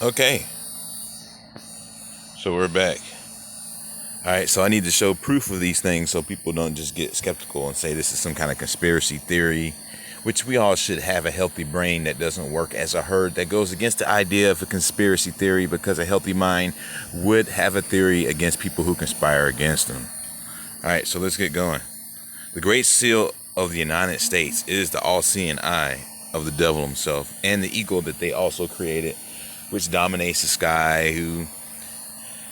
Okay, so we're back. All right, so I need to show proof of these things so people don't just get skeptical and say this is some kind of conspiracy theory, which we all should have a healthy brain that doesn't work as a herd, that goes against the idea of a conspiracy theory, because a healthy mind would have a theory against people who conspire against them. All right, so let's get going. The Great Seal of the United States is the all-seeing eye of the devil himself and the eagle that they also created, which dominates the sky.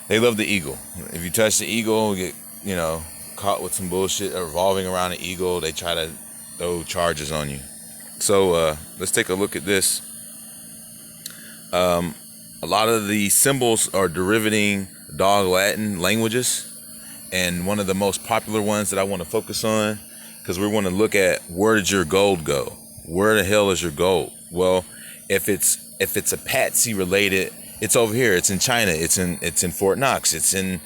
They love the eagle. If you touch the eagle, you get, caught with some bullshit revolving around the eagle, they try to throw charges on you. So let's take a look at this. A lot of the symbols are derivating Dog Latin languages, and one of the most popular ones that I want to focus on, because we want to look at, where did your gold go? Where the hell is your gold? Well, if it's a patsy related, it's over here. It's in China. It's in Fort Knox. It's in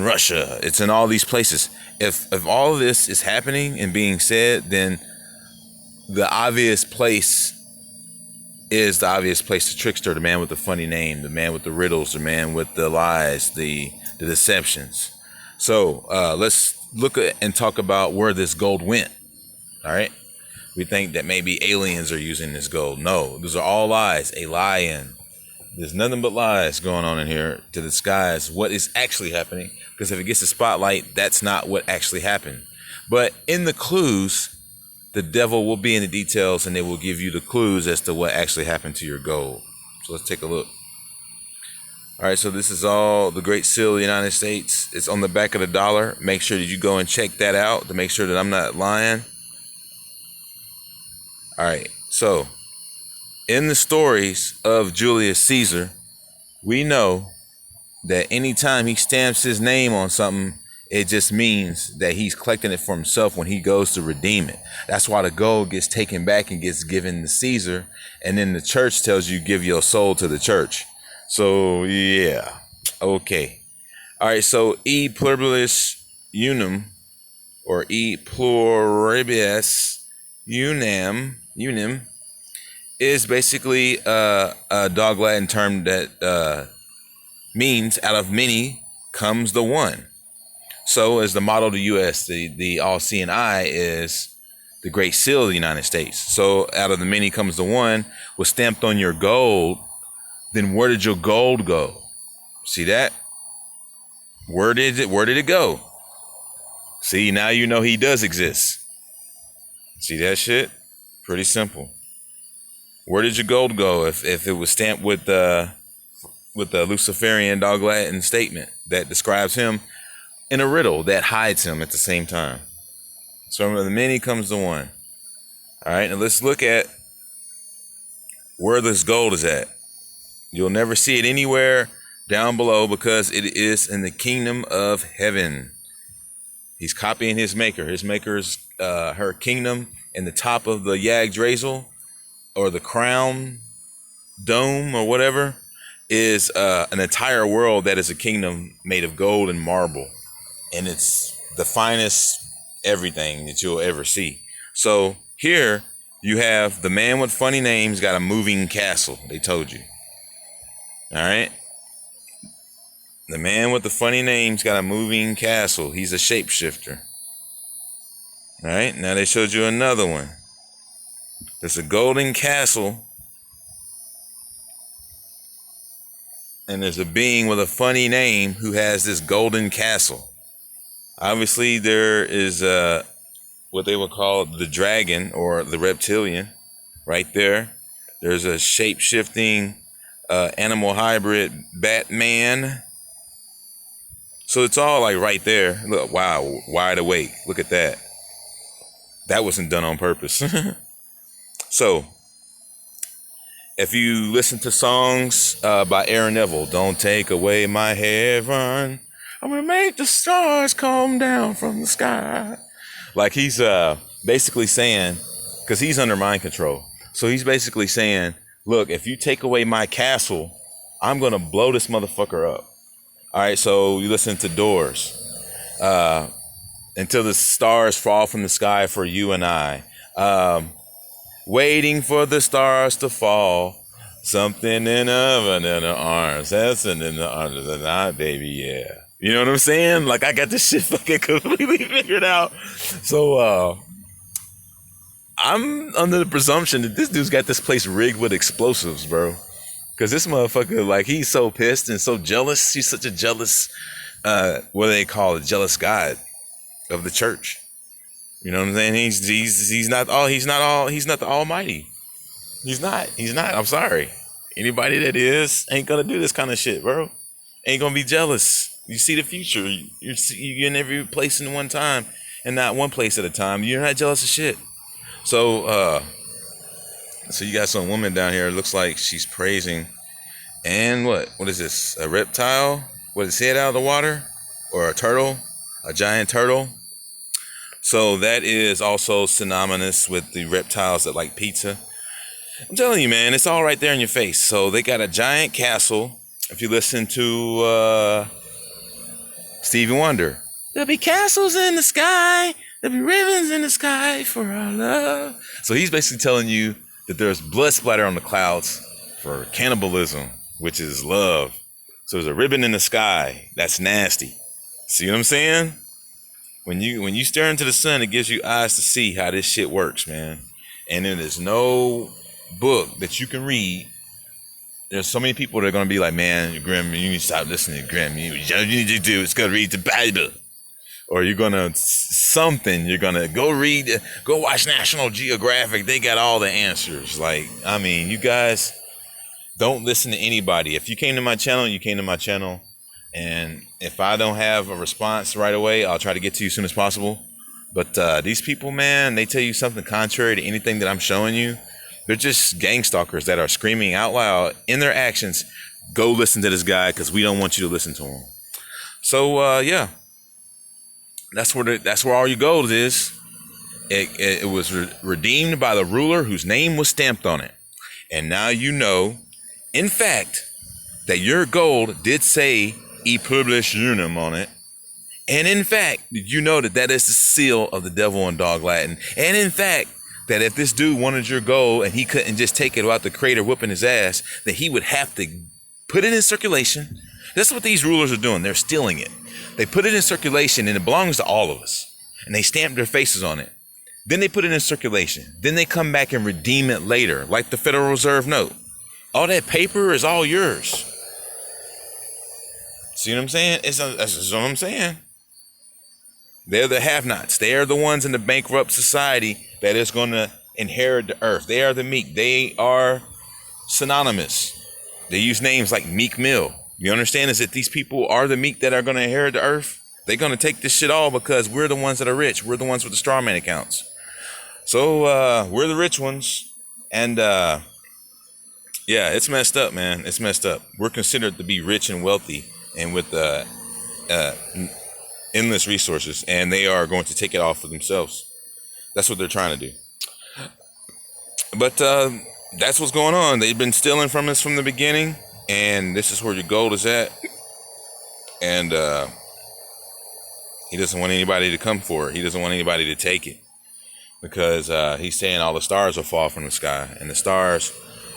Russia. It's in all these places. If all of this is happening and being said, then the obvious place is the obvious place. The trickster, the man with the funny name, the man with the riddles, the man with the lies, the deceptions. So let's look at and talk about where this gold went. All right. We think that maybe aliens are using this gold. No, those are all lies. A lie-in. There's nothing but lies going on in here to disguise what is actually happening. Because if it gets the spotlight, that's not what actually happened. But in the clues, the devil will be in the details, and they will give you the clues as to what actually happened to your gold. So let's take a look. All right, so this is all the Great Seal of the United States. It's on the back of the dollar. Make sure that you go and check that out to make sure that I'm not lying. All right, so in the stories of Julius Caesar, we know that anytime he stamps his name on something, it just means that he's collecting it for himself when he goes to redeem it. That's why the gold gets taken back and gets given to Caesar, and then the church tells you give your soul to the church. So yeah, okay. All right, so e pluribus unum, or e pluribus unum, is basically a Dog Latin term that means out of many comes the one. So as the motto of the U.S., the all-seeing eye is the Great Seal of the United States. So out of the many comes the one was stamped on your gold. Then where did your gold go? See that? Where did it go? See, now you know he does exist. See that shit? Pretty simple. Where did your gold go if it was stamped with the Luciferian Dog Latin statement that describes him in a riddle that hides him at the same time? So from the many comes the one. All right, now let's look at where this gold is at. You'll never see it anywhere down below because it is in the kingdom of heaven. He's copying his maker. His maker's her kingdom in the top of the Yggdrasil, or the crown dome, or whatever, is an entire world that is a kingdom made of gold and marble. And it's the finest everything that you'll ever see. So here you have the man with funny names got a moving castle. They told you. All right. The man with the funny name's got a moving castle. He's a shapeshifter. All right. Now they showed you another one. There's a golden castle. And there's a being with a funny name who has this golden castle. Obviously, there is what they would call the dragon, or the reptilian, right there. There's a shape-shifting animal hybrid Batman. So it's all like right there. Look, wow, wide awake. Look at that. That wasn't done on purpose. So if you listen to songs by Aaron Neville, don't take away my heaven, I'm gonna make the stars come down from the sky. Like he's basically saying, because he's under mind control. So he's basically saying, look, if you take away my castle, I'm gonna blow this motherfucker up. All right, so you listen to Doors. Until the stars fall from the sky for you and I. Waiting for the stars to fall Something in oven in the arms. That's in the arms of the night, baby. Yeah. You know what I'm saying? Like, I got this shit fucking completely figured out. So, I'm under the presumption that this dude's got this place rigged with explosives, bro. Because this motherfucker, like, he's so pissed and so jealous. He's such a jealous, what do they call it? Jealous God of the church. You know what I'm saying? He's not the Almighty. He's not. I'm sorry. Anybody that is ain't gonna do this kind of shit, bro. Ain't gonna be jealous. You see the future. You're in every place in one time and not one place at a time. You're not jealous of shit. So you got some woman down here. It looks like she's praising. And what is this? A reptile? With its head out of the water? Or a turtle? A giant turtle? So that is also synonymous with the reptiles that like pizza. I'm telling you, man, it's all right there in your face. So they got a giant castle. If you listen to Stevie Wonder, there'll be castles in the sky. There'll be ribbons in the sky for our love. So he's basically telling you that there's blood splatter on the clouds for cannibalism, which is love. So there's a ribbon in the sky. That's nasty. See what I'm saying? When you stare into the sun, it gives you eyes to see how this shit works, man. And then there's no book that you can read. There's so many people that are going to be like, man, Grim, you need to stop listening to Grim. You need to do is go read the Bible. Or you're going to go watch National Geographic. They got all the answers. Like, I mean, you guys don't listen to anybody. If you came to my channel, you came to my channel. And if I don't have a response right away, I'll try to get to you as soon as possible. But these people, man, they tell you something contrary to anything that I'm showing you. They're just gang stalkers that are screaming out loud in their actions, go listen to this guy because we don't want you to listen to him. So, yeah, that's where all your gold is. It was redeemed by the ruler whose name was stamped on it. And now you know, in fact, that your gold did say E Publish Unum on it. And in fact, you know that is the seal of the devil in dog Latin. And in fact, that if this dude wanted your gold and he couldn't just take it without the creator whooping his ass, that he would have to put it in circulation. That's what these rulers are doing. They're stealing it. They put it in circulation and it belongs to all of us. And they stamp their faces on it. Then they put it in circulation. Then they come back and redeem it later, like the Federal Reserve note. All that paper is all yours. See what I'm saying? That's what I'm saying. They're the have-nots. They are the ones in the bankrupt society that is going to inherit the earth. They are the meek. They are synonymous. They use names like Meek Mill. You understand is that these people are the meek that are going to inherit the earth? They're going to take this shit all because we're the ones that are rich. We're the ones with the straw man accounts. So we're the rich ones. And yeah, it's messed up, man. It's messed up. We're considered to be rich and wealthy and with endless resources, and they are going to take it all for themselves. That's what they're trying to do. But that's what's going on. They've been stealing from us from the beginning, and this is where your gold is at. And he doesn't want anybody to come for it. He doesn't want anybody to take it because he's saying all the stars will fall from the sky, and the stars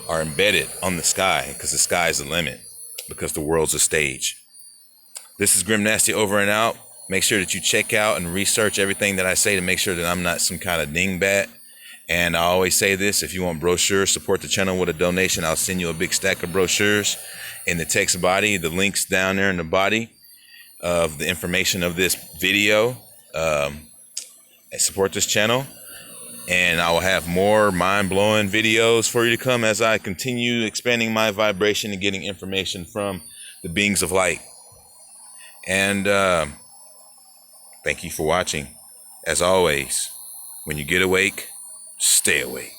are embedded on the sky because the sky is the limit because the world's a stage. This is Grim Nasty over and out. Make sure that you check out and research everything that I say to make sure that I'm not some kind of dingbat. And I always say this, if you want brochures, support the channel with a donation. I'll send you a big stack of brochures in the text body. The links down there in the body of the information of this video. Support this channel. And I will have more mind-blowing videos for you to come as I continue expanding my vibration and getting information from the beings of light. And thank you for watching. As always, when you get awake, stay awake.